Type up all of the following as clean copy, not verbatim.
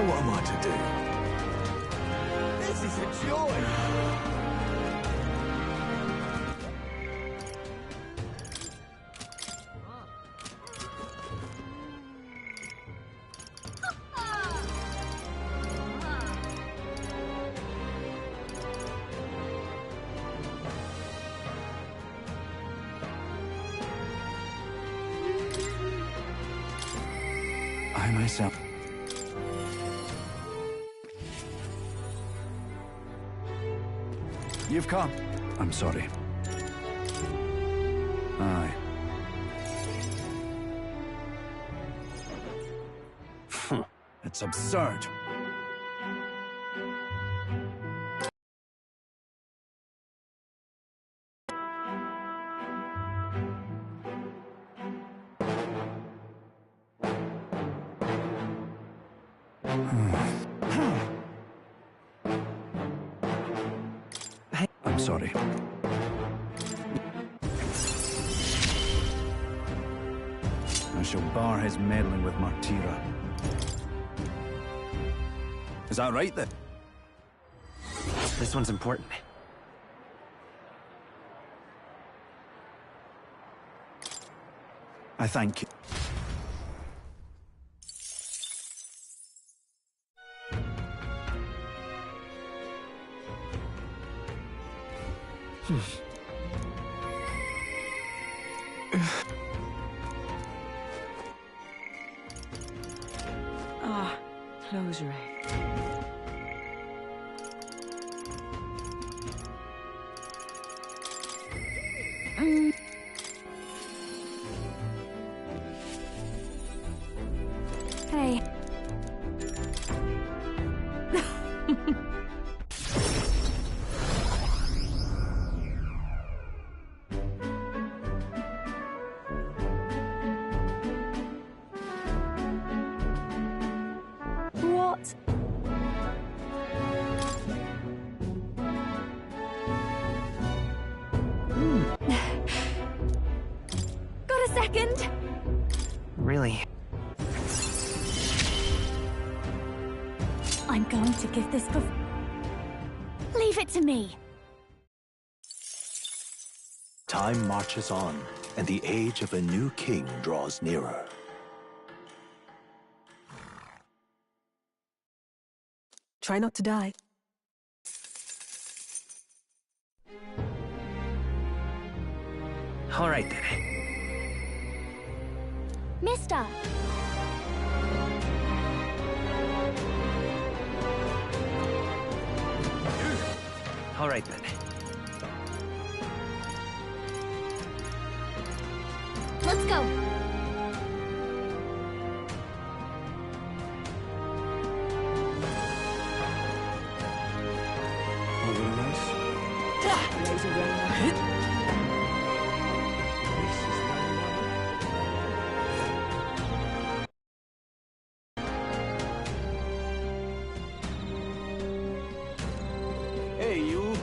Now what am I to do? This is a joy! I myself... You've come. I'm sorry. Aye. It's absurd. I'm sorry. I shall bar his meddling with Martira. Is that right then? This one's important. I thank you. Ah, close your eyes. Hey. What? Got a second? Really? I'm going to give this Leave it to me. Time marches on, and the age of a new king draws nearer. Try not to die. All right, then. Mister! All right, then. Let's go! Hey, you.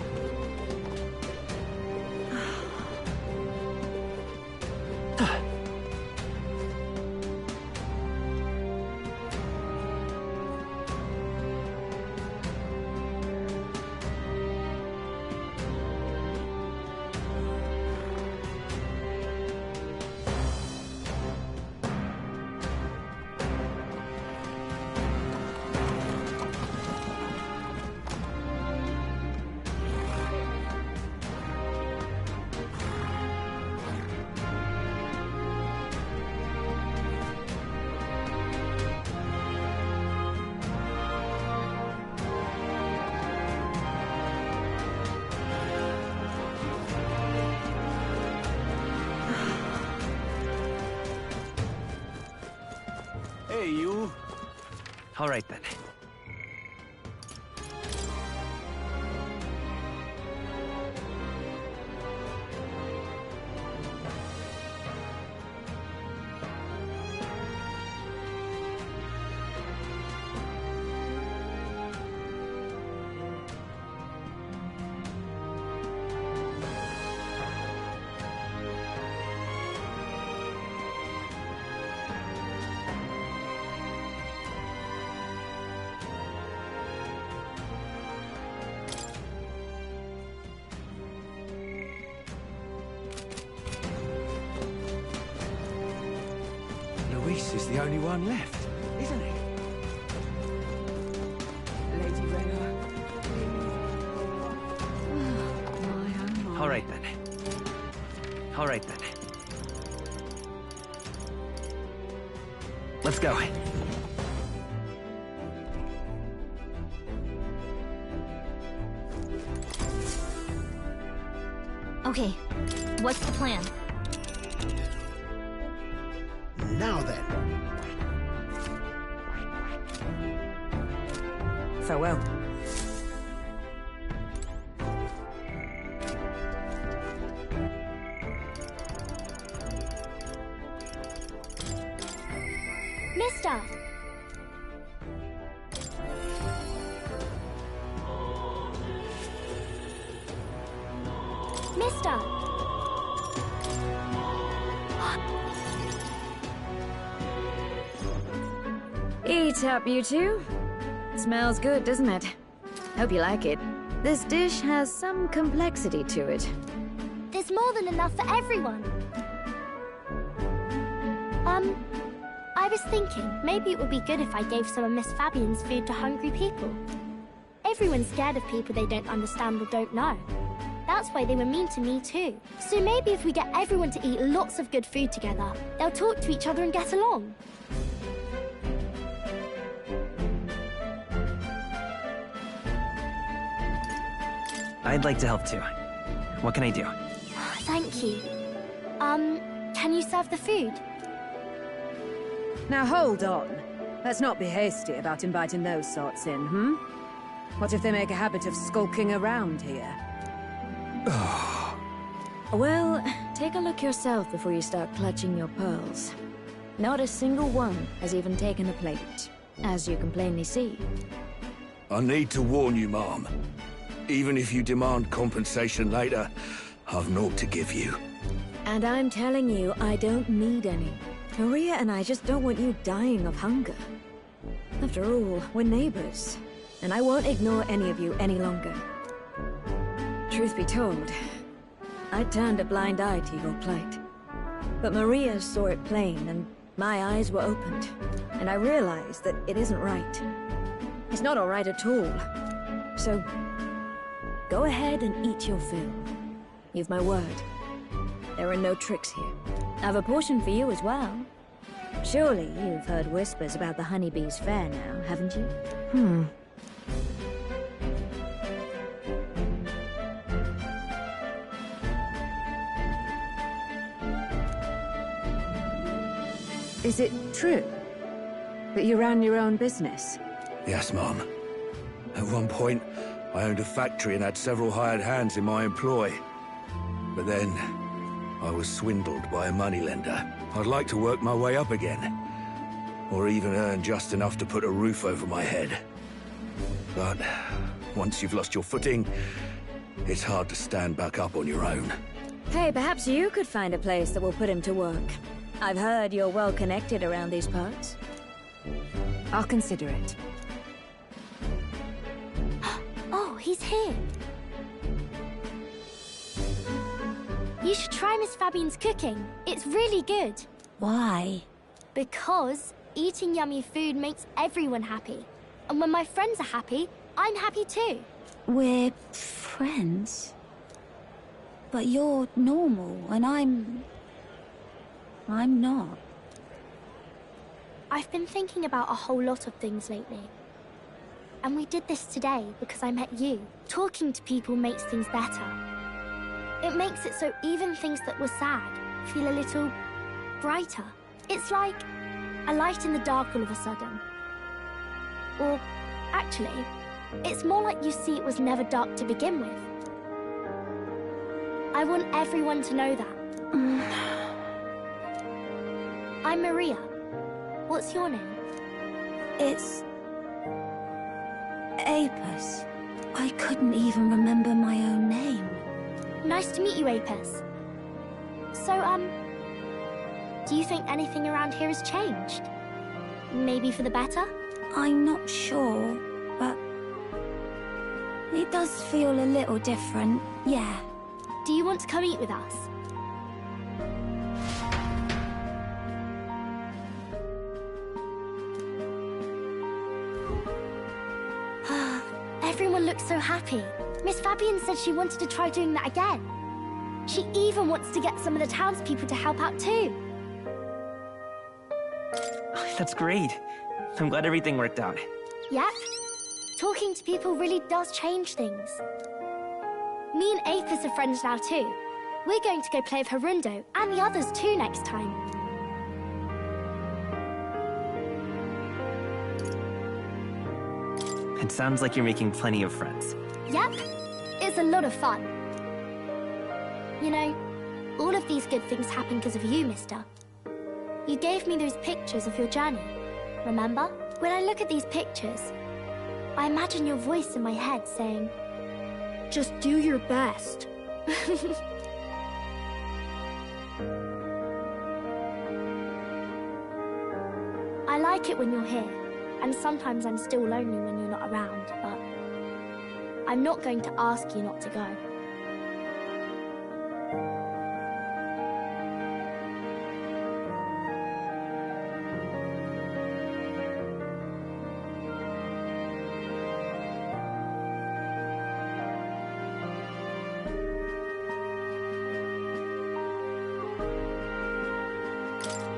Hey, you. All right, then. only one left, isn't it? Lady Rena. All right then. All right then. Let's go. Okay, what's the plan? Now then. Farewell. Mister! Mister! Eat up, you two. Smells good, doesn't it? Hope you like it. This dish has some complexity to it. There's more than enough for everyone. I was thinking maybe it would be good if I gave some of Miss Fabian's food to hungry people. Everyone's scared of people they don't understand or don't know. That's why they were mean to me too. So maybe if we get everyone to eat lots of good food together, they'll talk to each other and get along. I'd like to help too. What can I do? Thank you. Can you serve the food? Now hold on. Let's not be hasty about inviting those sorts in, hmm? What if they make a habit of skulking around here? Well, take a look yourself before you start clutching your pearls. Not a single one has even taken a plate, as you can plainly see. I need to warn you, Mom. Even if you demand compensation later, I've naught to give you. And I'm telling you, I don't need any. Maria and I just don't want you dying of hunger. After all, we're neighbors, and I won't ignore any of you any longer. Truth be told, I turned a blind eye to your plight. But Maria saw it plain, and my eyes were opened, and I realized that it isn't right. It's not all right at all. So, go ahead and eat your fill. You've my word. There are no tricks here. I've a portion for you as well. Surely you've heard whispers about the honeybees fair now, haven't you? Is it true that you ran your own business? Yes, Mom. At one point, I owned a factory and had several hired hands in my employ. But then, I was swindled by a moneylender. I'd like to work my way up again. Or even earn just enough to put a roof over my head. But once you've lost your footing, it's hard to stand back up on your own. Hey, perhaps you could find a place that will put him to work. I've heard you're well connected around these parts. I'll consider it. Oh, he's here. You should try Miss Fabian's cooking. It's really good. Why? Because eating yummy food makes everyone happy. And when my friends are happy, I'm happy too. We're friends. But you're normal, and I'm not. I've been thinking about a whole lot of things lately. And we did this today because I met you. Talking to people makes things better. It makes it so even things that were sad feel a little brighter. It's like a light in the dark all of a sudden. Or, actually, it's more like you see it was never dark to begin with. I want everyone to know that. I'm Maria. What's your name? It's... Apis. I couldn't even remember my own name. Nice to meet you, Apis. So, do you think anything around here has changed? Maybe for the better? I'm not sure, but... it does feel a little different, yeah. Do you want to come eat with us? Everyone looks so happy. Miss Fabian said she wanted to try doing that again. She even wants to get some of the townspeople to help out too. That's great. I'm glad everything worked out. Yep. Talking to people really does change things. Me and Apis are friends now too. We're going to go play with Harundo and the others too next time. It sounds like you're making plenty of friends. Yep. It's a lot of fun. You know, all of these good things happen because of you, mister. You gave me those pictures of your journey, remember? When I look at these pictures, I imagine your voice in my head saying, "Just do your best." I like it when you're here, and sometimes I'm still lonely when you're not around, but I'm not going to ask you not to go.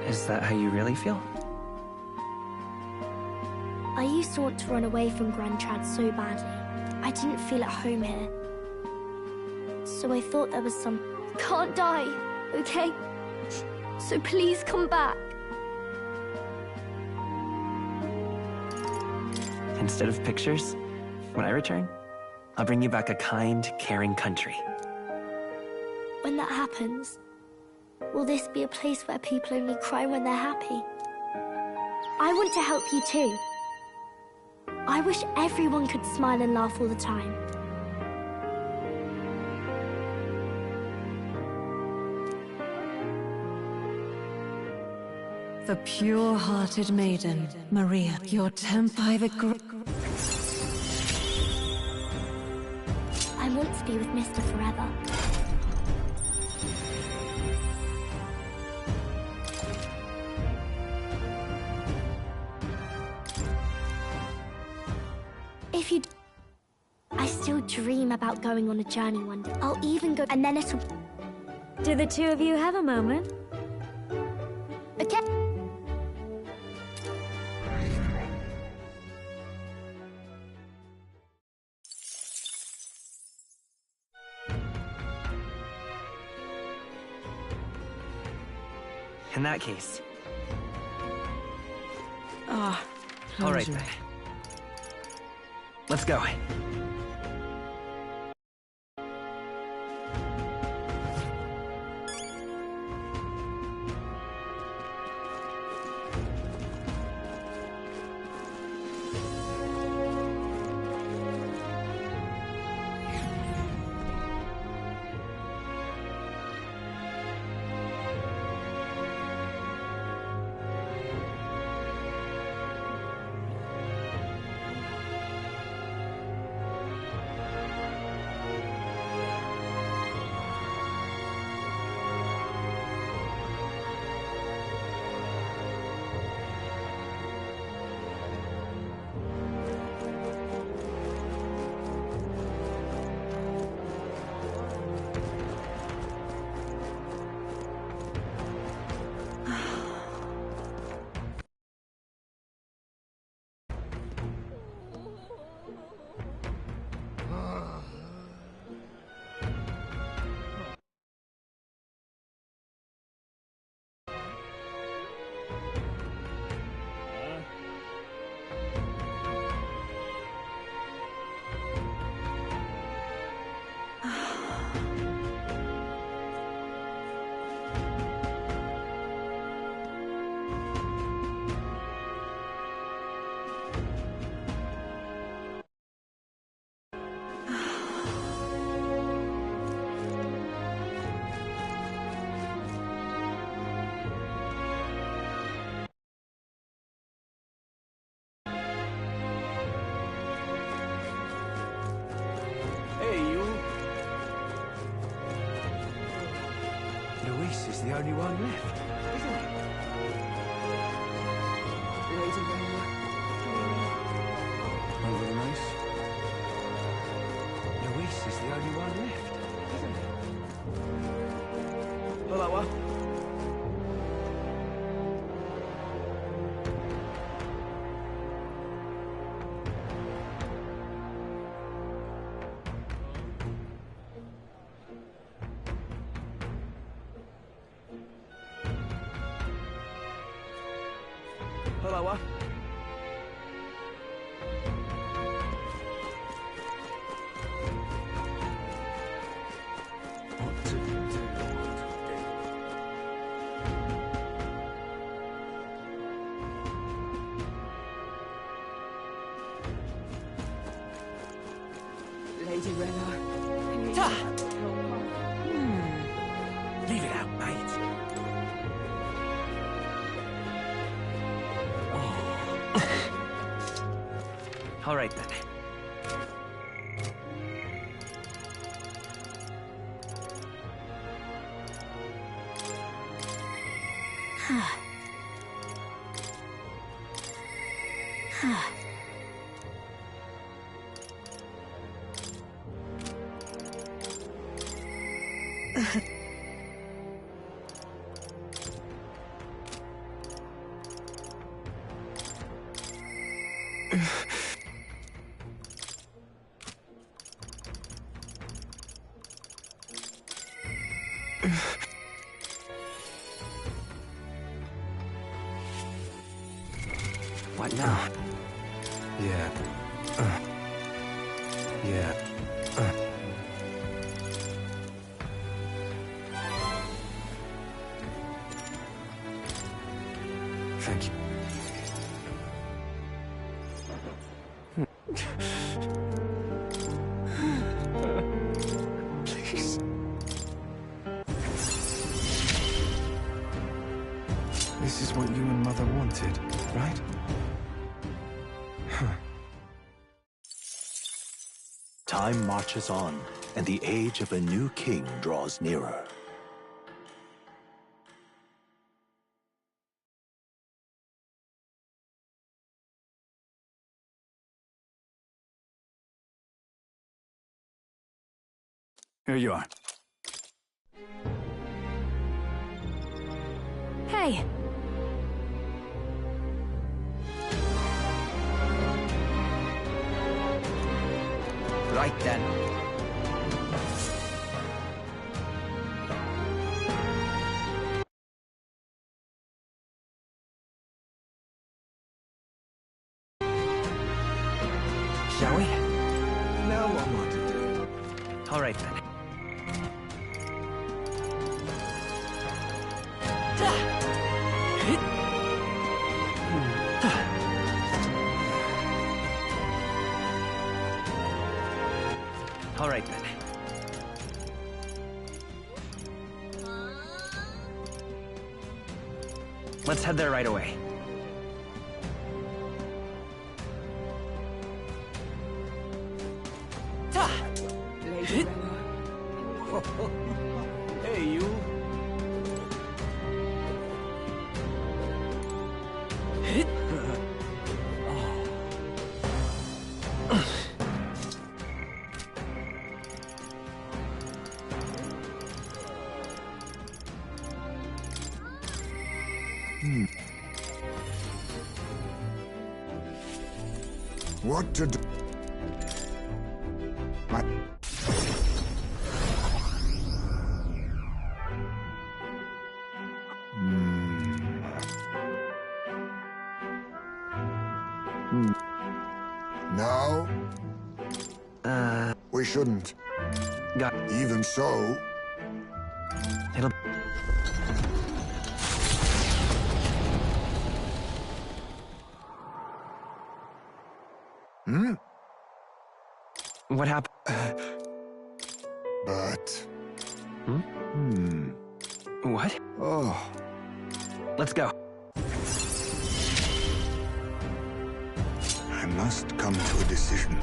Is that how you really feel? I used to want to run away from Grand Trad so badly. I didn't feel at home here. So I thought there was some... Can't die, okay? So please come back. Instead of pictures, when I return, I'll bring you back a kind, caring country. When that happens, will this be a place where people only cry when they're happy? I want to help you too. I wish everyone could smile and laugh all the time. The pure-hearted maiden, Maria, your temper the I want to be with Mr. forever. If you... I still dream about going on a journey one day. I'll even go... And then it'll... Do the two of you have a moment? Okay. In that case. Ah, All right then. Let's go. Luis is the only one left, isn't he? Over the race. slower. What to do? Lady Rena. Leave it out, mate. All right, then. What now? Yeah. Yeah. Thank you. Please. This is what you and Mother wanted, right? Time marches on, and the age of a new king draws nearer. Here you are. Hey! Right then. Shall we? Now what am I to do? All right, then. All right, then. Let's head there right away. Lady Rena. Hey, you. What to do? Now? We shouldn't. Got Even so, it'll. What happened? but... What? Oh, Let's go. I must come to a decision.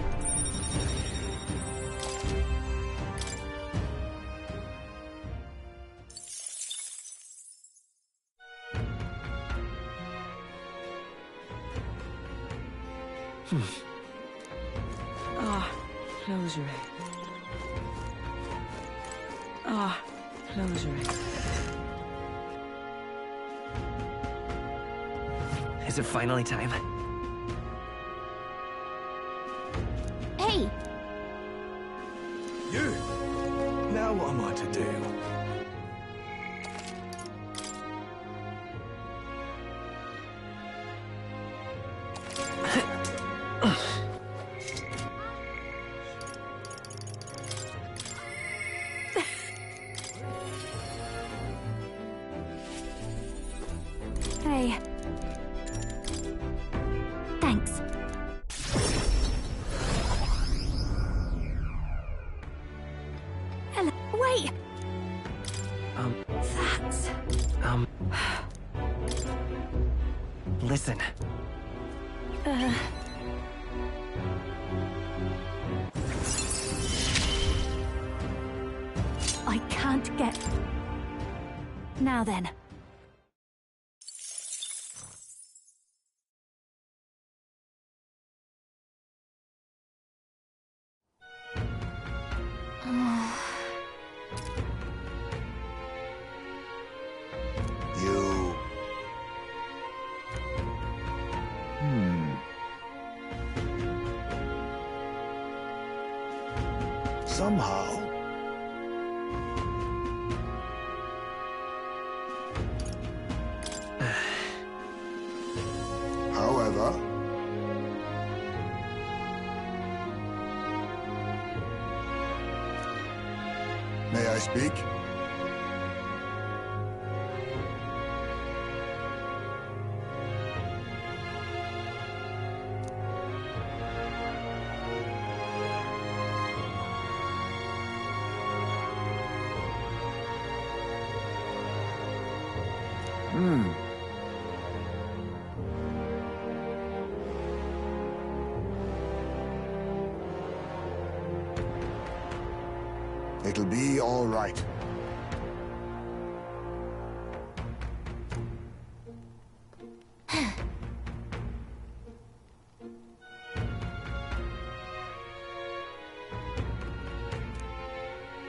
Closure. Closure. Is it finally time? Hey! You! Now what am I to do? Hey. Thanks. Hello. Wait! That's... Listen. I can't get... Now then. You... Somehow... However... May I speak? It'll be all right.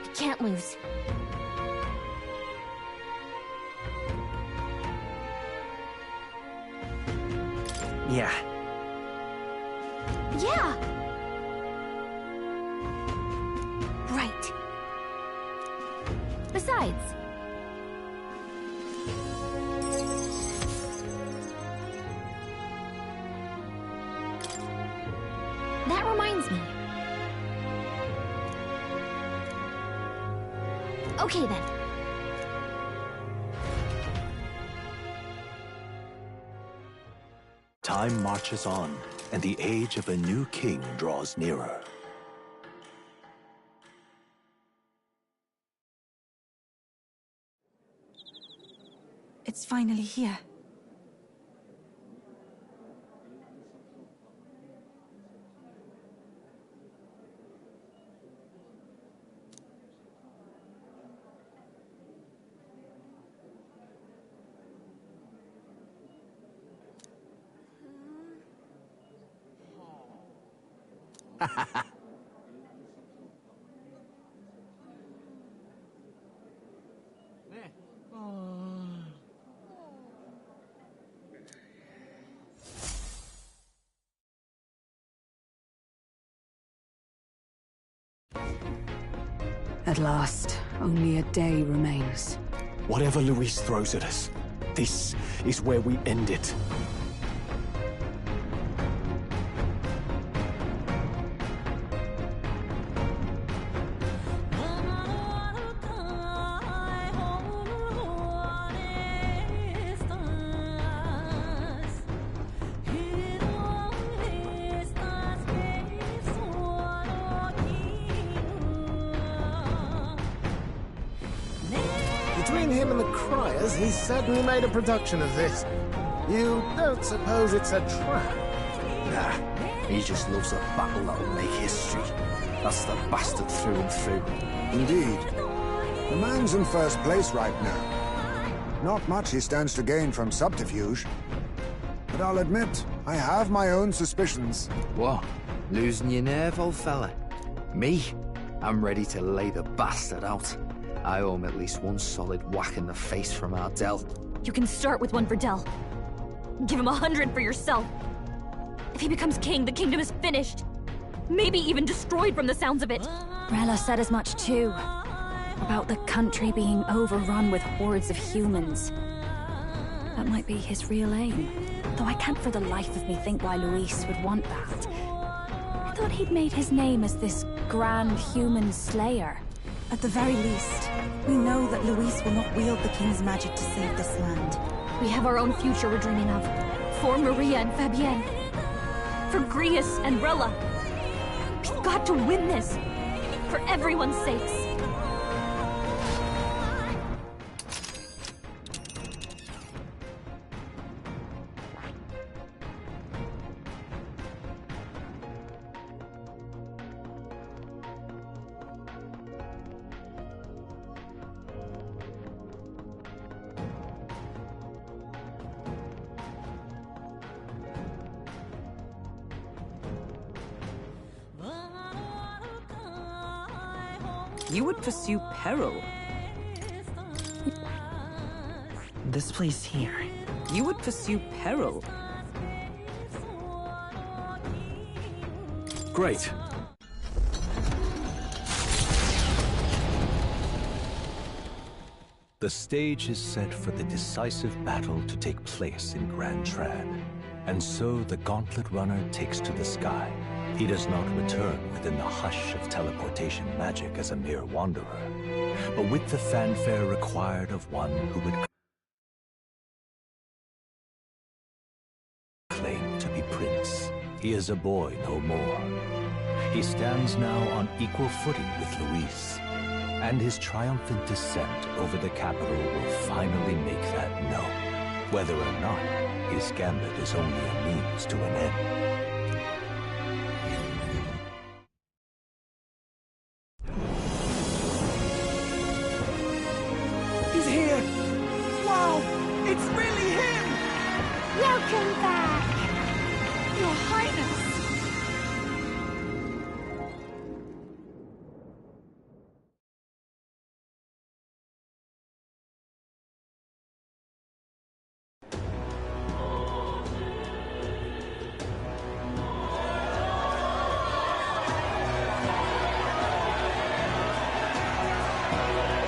We can't lose. Yeah. Yeah! Right. Besides... That reminds me. Okay then. Time marches on, and the age of a new king draws nearer. It's finally here. At last, only a day remains. Whatever Luis throws at us, this is where we end it. Between him and the Criers, he's certainly made a production of this. You don't suppose it's a trap? Nah, he just loves a battle that'll make history. That's the bastard through and through. Indeed. The man's in first place right now. Not much he stands to gain from subterfuge. But I'll admit, I have my own suspicions. What? Losing your nerve, old fella? Me? I'm ready to lay the bastard out. I owe him at least one solid whack in the face from Ardell. You can start with one for Dell. Give him 100 for yourself. If he becomes king, the kingdom is finished. Maybe even destroyed from the sounds of it. Rella said as much too. About the country being overrun with hordes of humans. That might be his real aim. Though I can't for the life of me think why Luis would want that. I thought he'd made his name as this grand human slayer. At the very least, we know that Luis will not wield the King's magic to save this land. We have our own future we're dreaming of. For Maria and Fabienne. For Grius and Rella. We've got to win this. For everyone's sakes. You would pursue peril. This place here. You would pursue peril. Great. The stage is set for the decisive battle to take place in Grand Trad. And so the Gauntlet Runner takes to the sky. He does not return within the hush of teleportation magic as a mere wanderer, but with the fanfare required of one who would claim to be prince. He is a boy no more. He stands now on equal footing with Luis, and his triumphant descent over the capital will finally make that known, whether or not his gambit is only a means to an end. Welcome back! Your Highness!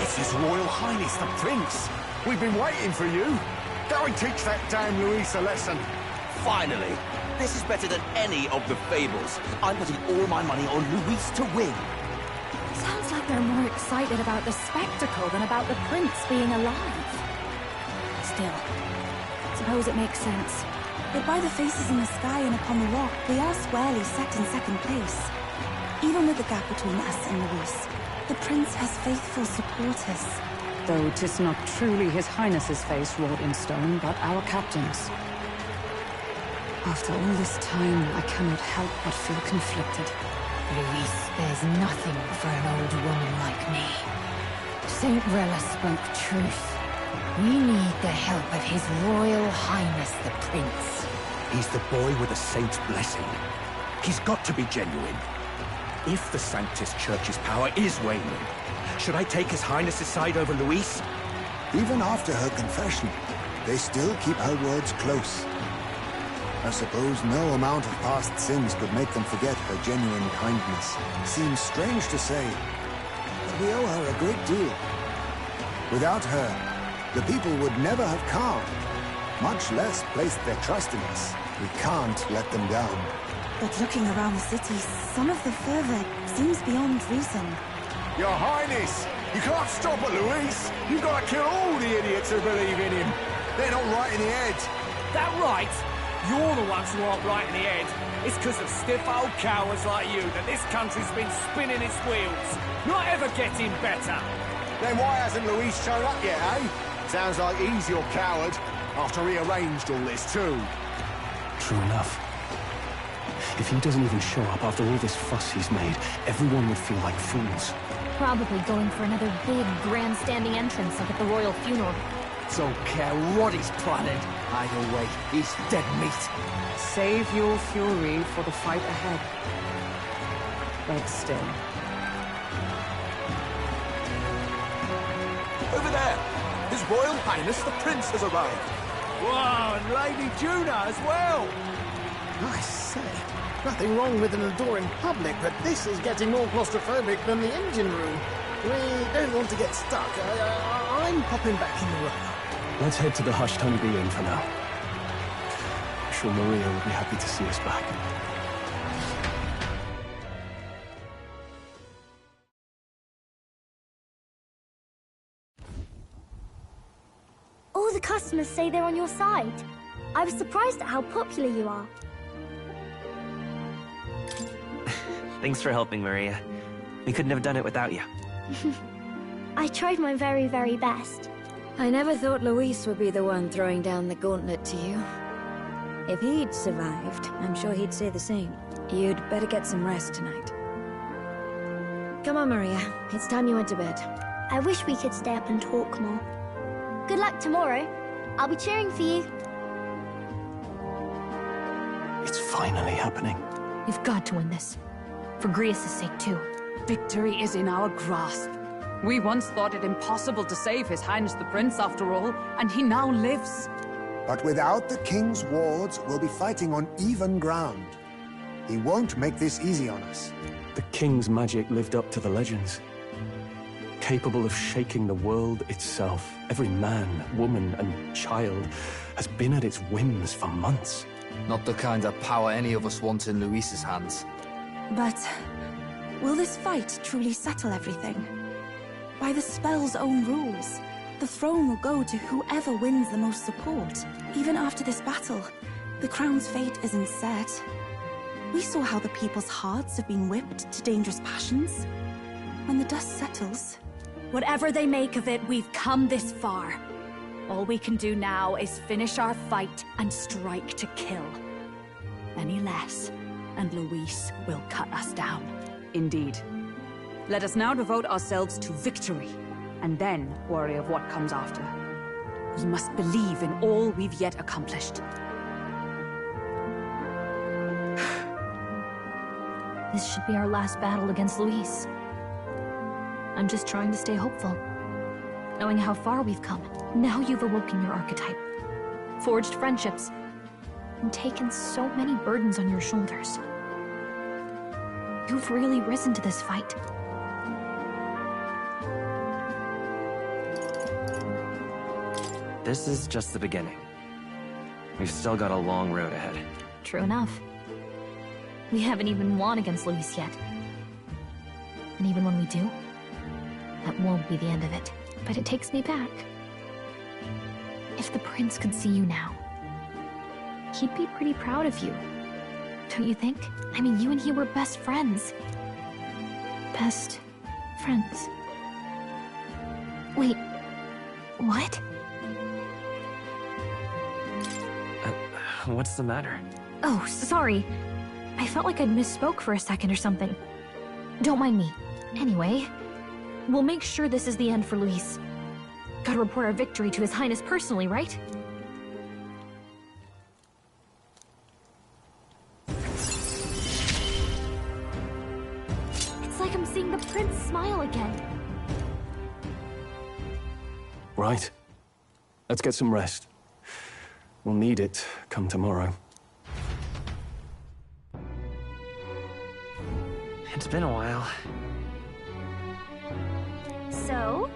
It's His Royal Highness the Prince! We've been waiting for you! Go and teach that damn Luis a lesson. Finally! This is better than any of the fables. I'm putting all my money on Luis to win. Sounds like they're more excited about the spectacle than about the prince being alive. Still, suppose it makes sense. But by the faces in the sky and upon the rock, we are squarely set in second place. Even with the gap between us and Luis, the prince has faithful supporters. Though 'tis not truly His Highness's face wrought in stone, but our captain's. After all this time, I cannot help but feel conflicted. Luis spares nothing for an old woman like me. Saint Rella spoke truth. We need the help of His Royal Highness the Prince. He's the boy with a saint's blessing. He's got to be genuine. If the Sanctus Church's power is waning, should I take His Highness's side over Luis? Even after her confession, they still keep her words close. I suppose no amount of past sins could make them forget her genuine kindness. Seems strange to say, but we owe her a great deal. Without her, the people would never have calmed, much less placed their trust in us. We can't let them down. But looking around the city, some of the fervor seems beyond reason. Your Highness, you can't stop at Luis. You've got to kill all the idiots who believe in him. They're not right in the head. That right? You're the ones who aren't right in the head. It's because of stiff old cowards like you that this country's been spinning its wheels. Not ever getting better. Then why hasn't Luis shown up yet, eh? Sounds like he's your coward, after he arranged all this too. True enough. If he doesn't even show up after all this fuss he's made, everyone would feel like fools. Probably going for another big, grandstanding entrance like at the royal funeral. Don't care what he's planning. Either way, he's dead meat. Save your fury for the fight ahead. But still. Over there! His Royal Highness the Prince has arrived. Whoa, and Lady Juna as well! I say, nothing wrong with an adore in public, but this is getting more claustrophobic than the engine room. We don't want to get stuck. I'm popping back in the room. Let's head to the hushed honeybee inn for now. sure Maria will be happy to see us back. All the customers say they're on your side. I was surprised at how popular you are. Thanks for helping, Maria. We couldn't have done it without you. I tried my very, very best. I never thought Luis would be the one throwing down the gauntlet to you. If he'd survived, I'm sure he'd say the same. You'd better get some rest tonight. Come on, Maria. It's time you went to bed. I wish we could stay up and talk more. Good luck tomorrow. I'll be cheering for you. It's finally happening. You've got to win this. For Grius' sake, too. Victory is in our grasp. We once thought it impossible to save His Highness the Prince, after all, and he now lives. But without the king's wards, we'll be fighting on even ground. He won't make this easy on us. The king's magic lived up to the legends. Capable of shaking the world itself. Every man, woman, and child has been at its whims for months. Not the kind of power any of us want in Luis's hands. But will this fight truly settle everything? By the spell's own rules, the throne will go to whoever wins the most support. Even after this battle, the crown's fate isn't set. We saw how the people's hearts have been whipped to dangerous passions. When the dust settles... Whatever they make of it, we've come this far. All we can do now is finish our fight and strike to kill. Any less, and Luis will cut us down. Indeed. Let us now devote ourselves to victory, and then worry of what comes after. We must believe in all we've yet accomplished. This should be our last battle against Luis. I'm just trying to stay hopeful. Knowing how far we've come. Now you've awoken your archetype. Forged friendships. And taken so many burdens on your shoulders. You've really risen to this fight. This is just the beginning. We've still got a long road ahead. True enough. We haven't even won against Luis yet. And even when we do, that won't be the end of it. But it takes me back. If the prince could see you now, he'd be pretty proud of you. Don't you think? I mean, you and he were best friends. Best friends. Wait, what? What's the matter? Oh, sorry. I felt like I'd misspoke for a second or something. Don't mind me. Anyway, we'll make sure this is the end for Luis. Gotta report our victory to His Highness personally, right? It's like I'm seeing the prince smile again. Right. Let's get some rest. We'll need it come tomorrow. It's been a while. So?